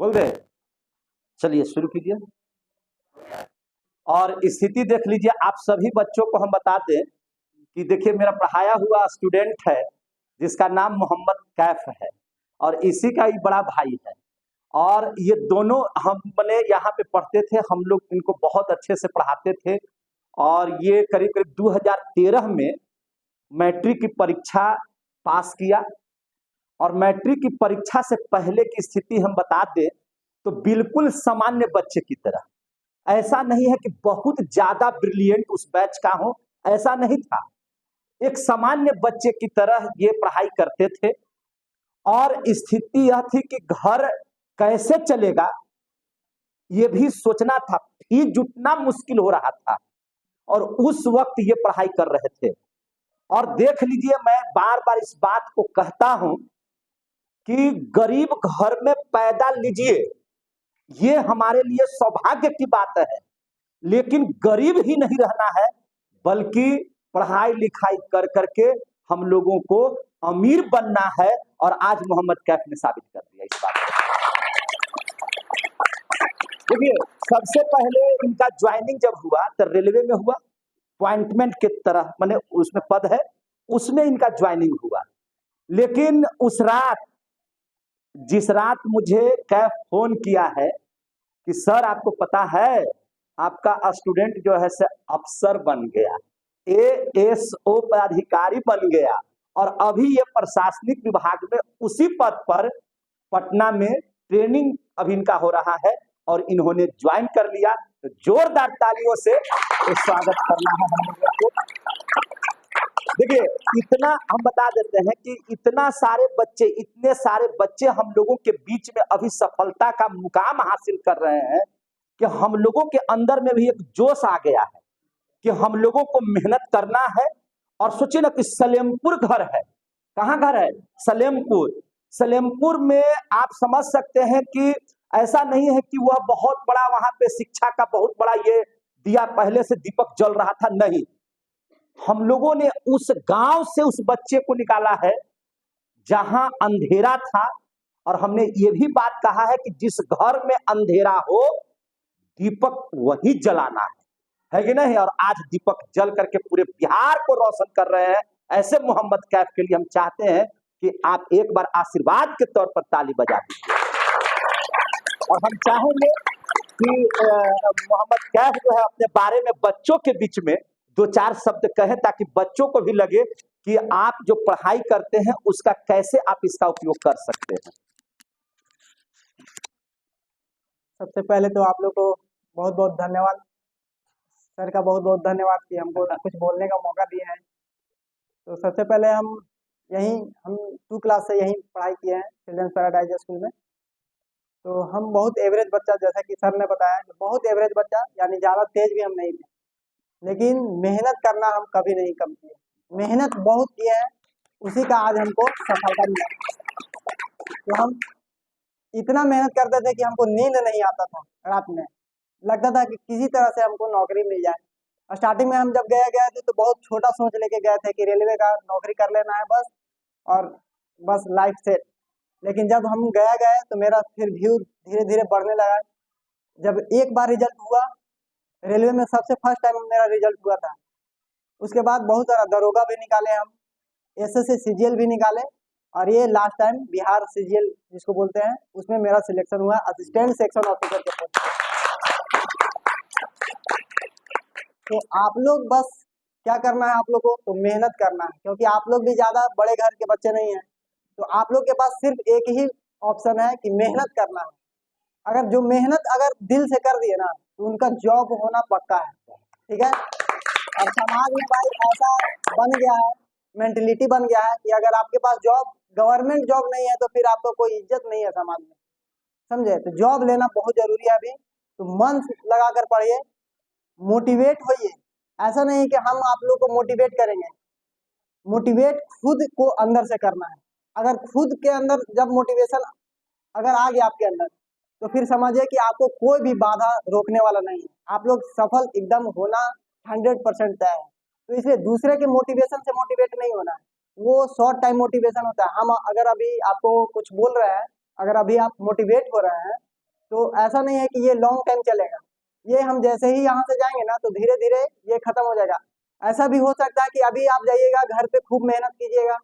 बोल रहे? चलिए शुरू कीजिए। और स्थिति देख लीजिए, आप सभी बच्चों को हम बता दें कि देखिए मेरा पढ़ाया हुआ स्टूडेंट है जिसका नाम मोहम्मद कैफ है और इसी का ही बड़ा भाई है। और ये दोनों हम मैंने यहाँ पे पढ़ते थे, हम लोग इनको बहुत अच्छे से पढ़ाते थे। और ये करीब करीब 2013 में मैट्रिक की परीक्षा पास किया। और मैट्रिक की परीक्षा से पहले की स्थिति हम बता दें तो बिल्कुल सामान्य बच्चे की तरह, ऐसा नहीं है कि बहुत ज्यादा ब्रिलियंट उस बैच का हो, ऐसा नहीं था। एक सामान्य बच्चे की तरह ये पढ़ाई करते थे। और स्थिति यह थी कि घर कैसे चलेगा ये भी सोचना था, फीस जुटना मुश्किल हो रहा था। और उस वक्त ये पढ़ाई कर रहे थे। और देख लीजिए, मैं बार बार इस बात को कहता हूं कि गरीब घर में पैदा लीजिए, ये हमारे लिए सौभाग्य की बात है। लेकिन गरीब ही नहीं रहना है, बल्कि पढ़ाई लिखाई कर करके हम लोगों को अमीर बनना है। और आज मोहम्मद कैफ ने साबित कर दिया इस बात को। देखिए, सबसे पहले इनका ज्वाइनिंग जब हुआ तो रेलवे में हुआ, अपॉइंटमेंट के तरह, माने उसमें पद है, उसमें इनका ज्वाइनिंग हुआ। लेकिन उस रात, जिस रात मुझे कैफ फोन किया है कि सर आपको पता है आपका स्टूडेंट जो है से अफसर बन गया, एएसओ पदाधिकारी बन गया और अभी ये प्रशासनिक विभाग में उसी पद पर पटना में ट्रेनिंग अभी इनका हो रहा है और इन्होंने ज्वाइन कर लिया, तो जोरदार तालियों से स्वागत करना है हम लोगों को। देखिए, इतना हम बता देते हैं कि इतने सारे बच्चे हम लोगों के बीच में अभी सफलता का मुकाम हासिल कर रहे हैं कि हम लोगों के अंदर में भी एक जोश आ गया है कि हम लोगों को मेहनत करना है। और सोचिए ना कि सलेमपुर घर है, कहाँ घर है? सलेमपुर। सलेमपुर में आप समझ सकते हैं कि ऐसा नहीं है कि वह बहुत बड़ा वहां पे शिक्षा का बहुत बड़ा ये दिया पहले से दीपक जल रहा था, नहीं। हम लोगों ने उस गांव से उस बच्चे को निकाला है जहां अंधेरा था। और हमने ये भी बात कहा है कि जिस घर में अंधेरा हो दीपक वही जलाना है कि नहीं? और आज दीपक जल करके पूरे बिहार को रोशन कर रहे हैं। ऐसे मोहम्मद कैफ के लिए हम चाहते हैं कि आप एक बार आशीर्वाद के तौर पर ताली बजा दीजिए। और हम चाहेंगे कि मोहम्मद कैफ जो है अपने बारे में बच्चों के बीच में दो चार शब्द कहें, ताकि बच्चों को भी लगे कि आप जो पढ़ाई करते हैं उसका कैसे आप इसका उपयोग कर सकते हैं। सबसे पहले तो आप लोग को बहुत बहुत धन्यवाद, सर का बहुत बहुत धन्यवाद कि हमको कुछ बोलने का मौका दिया है। तो सबसे पहले हम 2 क्लास से यहीं पढ़ाई किए हैं, चिल्ड्रंस पैराडाइज स्कूल में। तो हम बहुत एवरेज बच्चा, जैसा कि सर ने बताया, बहुत एवरेज बच्चा, यानी ज़्यादा तेज भी हम नहीं थे, लेकिन मेहनत करना हम कभी नहीं कम किए। मेहनत बहुत किए हैं, उसी का आज हमको सफलता मिला। तो हम इतना मेहनत करते थे कि हमको नींद नहीं आता था, रात में लगता था कि किसी तरह से हमको नौकरी मिल जाए। स्टार्टिंग में हम जब गए थे तो बहुत छोटा सोच लेके गए थे कि रेलवे का नौकरी कर लेना है बस, और बस लाइफ सेट। लेकिन जब हम गए तो मेरा फिर व्यू धीरे धीरे बढ़ने लगा। जब एक बार रिजल्ट हुआ, रेलवे में सबसे फर्स्ट टाइम मेरा रिजल्ट हुआ था, उसके बाद बहुत सारा दरोगा भी निकाले, हम एसएससी सीजीएल भी निकाले, और ये लास्ट टाइम बिहार सीजीएल जिसको बोलते हैं उसमें मेरा सिलेक्शन हुआ असिस्टेंट सेक्शन ऑफिसर के पोस्ट। तो आप लोग बस क्या करना है, आप लोग को तो मेहनत करना है, क्योंकि आप लोग भी ज़्यादा बड़े घर के बच्चे नहीं हैं। तो आप लोग के पास सिर्फ एक ही ऑप्शन है कि मेहनत करना है। अगर जो मेहनत अगर दिल से कर दिए ना तो उनका जॉब होना पक्का है, ठीक है। और समाज में भाई ऐसा बन गया है, मेंटलिटी बन गया है कि अगर आपके पास जॉब, गवर्नमेंट जॉब नहीं है तो फिर आपको कोई इज्जत नहीं है समाज में, समझे। तो जॉब लेना बहुत जरूरी है अभी। तो मन लगा कर पढ़िए, मोटिवेट होइए। ऐसा नहीं कि हम आप लोग को मोटिवेट करेंगे, मोटिवेट खुद को अंदर से करना है। अगर खुद के अंदर जब मोटिवेशन अगर आ गया आपके अंदर, तो फिर समझिए कि आपको कोई भी बाधा रोकने वाला नहीं है। आप लोग सफल एकदम होना 100% तय है। तो इसलिए दूसरे के मोटिवेशन से मोटिवेट नहीं होना है, वो शॉर्ट टाइम मोटिवेशन होता है। हम अगर अभी आपको कुछ बोल रहे हैं, अगर अभी आप मोटिवेट हो रहे हैं तो ऐसा नहीं है कि ये लॉन्ग टाइम चलेगा। ये हम जैसे ही यहाँ से जाएंगे ना तो धीरे धीरे ये खत्म हो जाएगा। ऐसा भी हो सकता है कि अभी आप जाइएगा घर पे खूब मेहनत कीजिएगा,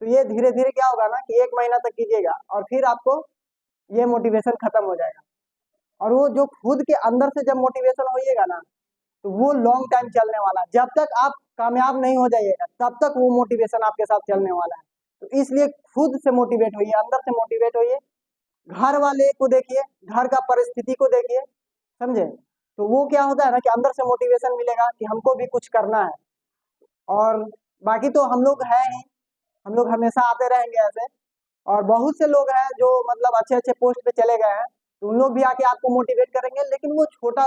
तो ये धीरे धीरे क्या होगा ना कि 1 महीना तक कीजिएगा और फिर आपको ये मोटिवेशन खत्म हो जाएगा। और वो जो खुद के अंदर से जब मोटिवेशन होइएगा ना तो वो लॉन्ग टाइम चलने वाला है। जब तक आप कामयाब नहीं हो जाइएगा तब तक वो मोटिवेशन आपके साथ चलने वाला है। तो इसलिए खुद से मोटिवेट होइए, अंदर से मोटिवेट होइए। घर वाले को देखिए, घर का परिस्थिति को देखिए, समझे? तो वो क्या होता है ना कि अंदर से मोटिवेशन मिलेगा कि हमको भी कुछ करना है। और बाकी तो हम लोग हैं ही, हम लोग हमेशा आते रहेंगे ऐसे। और बहुत से लोग हैं जो मतलब अच्छे अच्छे पोस्ट पे चले गए हैं, तो उन लोग भी आके आपको मोटिवेट करेंगे, लेकिन वो छोटा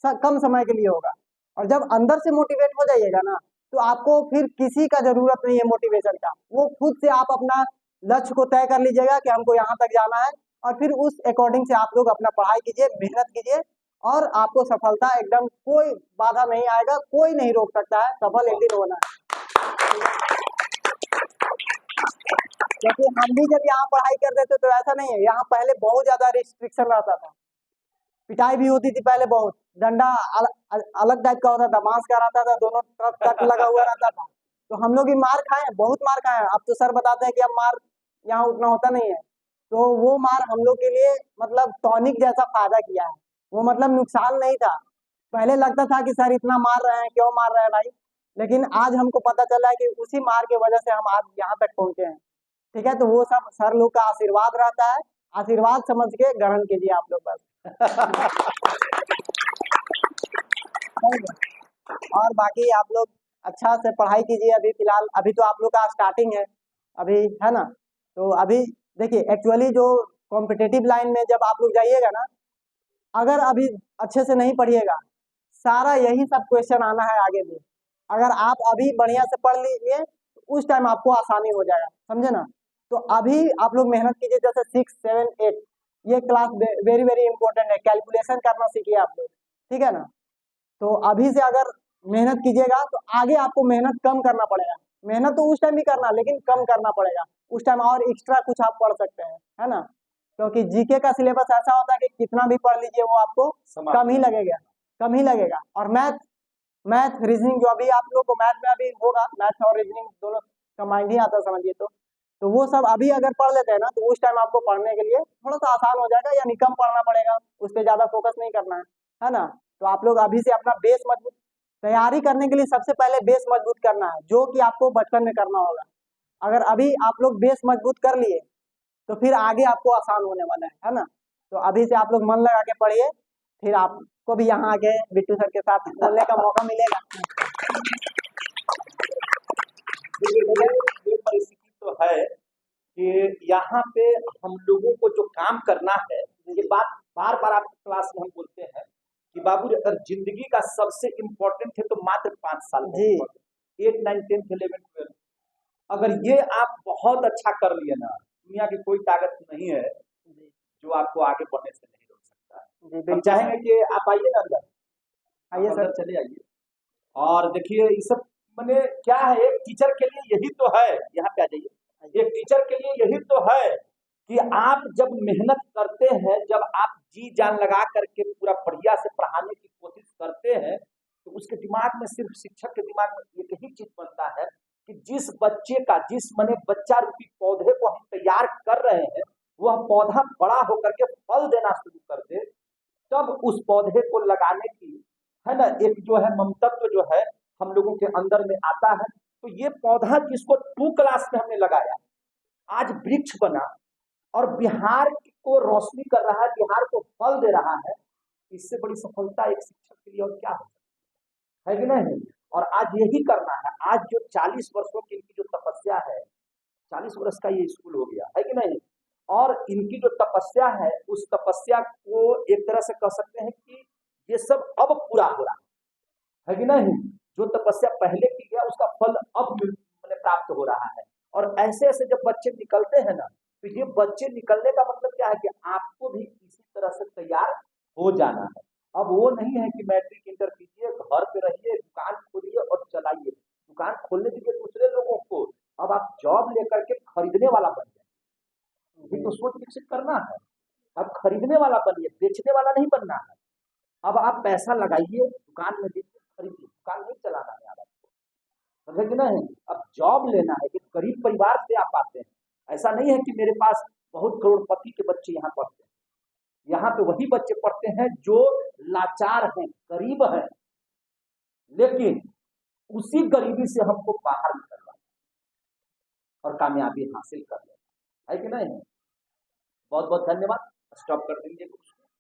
कम समय के लिए होगा। और जब अंदर से मोटिवेट हो जाइएगा ना तो आपको फिर किसी का जरूरत नहीं है मोटिवेशन का। वो खुद से आप अपना लक्ष्य को तय कर लीजिएगा कि हमको यहाँ तक जाना है, और फिर उस अकॉर्डिंग से आप लोग अपना पढ़ाई कीजिए, मेहनत कीजिए, और आपको सफलता एकदम कोई बाधा नहीं आएगा, कोई नहीं रोक सकता है, सफल एक दिन होना है। क्योंकि हम भी जब यहाँ पढ़ाई करते थे तो ऐसा नहीं है, यहाँ पहले बहुत ज्यादा रिस्ट्रिक्शन रहता था, पिटाई भी होती थी पहले बहुत, डंडा अलग टाइप का होता था, बांस का रहता था, दोनों तरफ कट लगा हुआ रहता था। तो हम लोग भी मार खाए हैं, बहुत मार खाए हैं। अब तो सर बताते हैं कि अब मार यहाँ उतना होता नहीं है। तो वो मार हम लोग के लिए मतलब टॉनिक जैसा फायदा किया है, वो मतलब नुकसान नहीं था। पहले लगता था कि सर इतना मार रहे हैं, क्यों मार रहे हैं भाई, लेकिन आज हमको पता चला है कि उसी मार की वजह से हम आज यहाँ तक पहुंचे हैं। ठीक है, तो वो सब सर लोग का आशीर्वाद रहता है, आशीर्वाद समझ के ग्रहण कीजिए आप लोग बस। और बाकी आप लोग अच्छा से पढ़ाई कीजिए। अभी फिलहाल अभी तो आप लोग का स्टार्टिंग है अभी, है ना? तो अभी देखिए एक्चुअली जो कॉम्पिटिटिव लाइन में जब आप लोग जाइएगा ना, अगर अभी अच्छे से नहीं पढ़िएगा, सारा यही सब क्वेश्चन आना है आगे भी। अगर आप अभी बढ़िया से पढ़ लीजिए तो उस टाइम आपको आसानी हो जाएगा, समझे ना? तो अभी आप लोग मेहनत कीजिए, जैसे 6, 7, 8 ये क्लास वेरी वेरी इंपॉर्टेंट है, कैलकुलेशन करना सीखिए आप लोग, ठीक है ना? तो अभी से अगर मेहनत कीजिएगा तो आगे आपको मेहनत कम करना पड़ेगा। मेहनत तो उस टाइम भी करना, लेकिन कम करना पड़ेगा। उस टाइम और एक्स्ट्रा कुछ आप पढ़ सकते हैं, है ना? क्योंकि जीके का सिलेबस ऐसा होता है कि कितना भी पढ़ लीजिए वो आपको कम ही लगेगा, कम ही लगेगा। और मैथ, मैथ रीजनिंग जो अभी आप लोग को मैथ में अभी होगा, मैथ और रीजनिंग दोनों कमांड ही आता है समझिए। तो वो सब अभी अगर पढ़ लेते हैं ना तो उस टाइम आपको पढ़ने के लिए थोड़ा सा आसान हो जाएगा, यानी कम पढ़ना पड़ेगा, उस पर ज्यादा फोकस नहीं करना है ना? तो आप लोग अभी से अपना बेस मजबूत, तैयारी करने के लिए सबसे पहले बेस मजबूत करना है, जो कि आपको बचपन में करना होगा। अगर अभी आप लोग बेस मजबूत कर लिए तो फिर आगे आपको आसान होने वाला है ना? तो अभी से आप लोग मन लगा के पढ़िए, फिर आपको भी यहाँ आके बिट्टू सर के साथ बोलने का मौका मिलेगा। ये परिस्थिति तो है कि यहाँ पे हम लोगों को जो काम करना है, ये बात बार बार आप क्लास में हम बोलते हैं कि बाबू अगर जिंदगी का सबसे इम्पोर्टेंट है तो मात्र 5 साल जी 8, 9, 10, 11, 12, अगर ये आप बहुत अच्छा कर लिए ना, दुनिया की कोई ताकत नहीं है जो आपको आगे बढ़ने से नहीं रोक सकता है। हम चाहेंगे कि आप आइए ना अंदर, आइए सर, चले आइए। और देखिए ये सब मैंने क्या है, एक टीचर के लिए यही तो है, यहाँ पे आ जाइए, एक टीचर के लिए यही तो है कि आप जब मेहनत करते हैं, जब आप जी जान लगा करके पूरा बढ़िया से पढ़ाने की कोशिश करते हैं, तो उसके दिमाग में, सिर्फ शिक्षक के दिमाग में एक ही चीज बनता है कि जिस बच्चे का, जिस मने बच्चा रूपी पौधे को हम तैयार कर रहे हैं, वह पौधा बड़ा होकर के फल देना शुरू कर दे, तब उस पौधे को लगाने की, है ना, एक जो है ममतत्व जो है हम लोगों के अंदर में आता है। तो ये पौधा जिसको 2 क्लास में हमने लगाया, आज वृक्ष बना और बिहार को रोशनी कर रहा है, बिहार को फल दे रहा है। इससे बड़ी सफलता एक शिक्षक के लिए और क्या है कि नहीं? और आज यही करना है। आज जो 40 वर्षों की इनकी जो तपस्या है, 40 वर्ष का ये स्कूल हो गया है कि नहीं, और इनकी जो तपस्या है, उस तपस्या को एक तरह से कह सकते हैं कि ये सब अब पूरा हो रहा है कि नहीं? जो तपस्या पहले की गया उसका फल अब प्राप्त हो रहा है। और ऐसे ऐसे जब बच्चे निकलते हैं ना, तो ये बच्चे निकलने का मतलब क्या है कि आपको भी इसी तरह से तैयार हो जाना है। अब वो नहीं है कि मैट्रिक इंटर कीजिए, घर पे रहिए, दुकान खोलिए और चलाइए, दुकान खोलने दीजिए दूसरे लोगों को, अब आप जॉब लेकर के खरीदने वाला बन जाए, ये तो सोच विकसित करना है अब खरीदने वाला बनिए, बेचने वाला नहीं बनना है। अब आप पैसा लगाइए, दुकान में देखिए, खरीदिए, दुकान नहीं चलाना है आप, समझे कि नहीं। अब जॉब लेना है, एक गरीब परिवार से आप आते हैं, ऐसा नहीं है कि मेरे पास बहुत करोड़पति के बच्चे यहाँ पढ़ते हैं। यहाँ पे वही बच्चे पढ़ते हैं जो लाचार हैं, गरीब हैं, लेकिन उसी गरीबी से हमको बाहर निकलना और कामयाबी हासिल करना है कि नहीं। बहुत बहुत धन्यवाद, स्टॉप कर देंगे।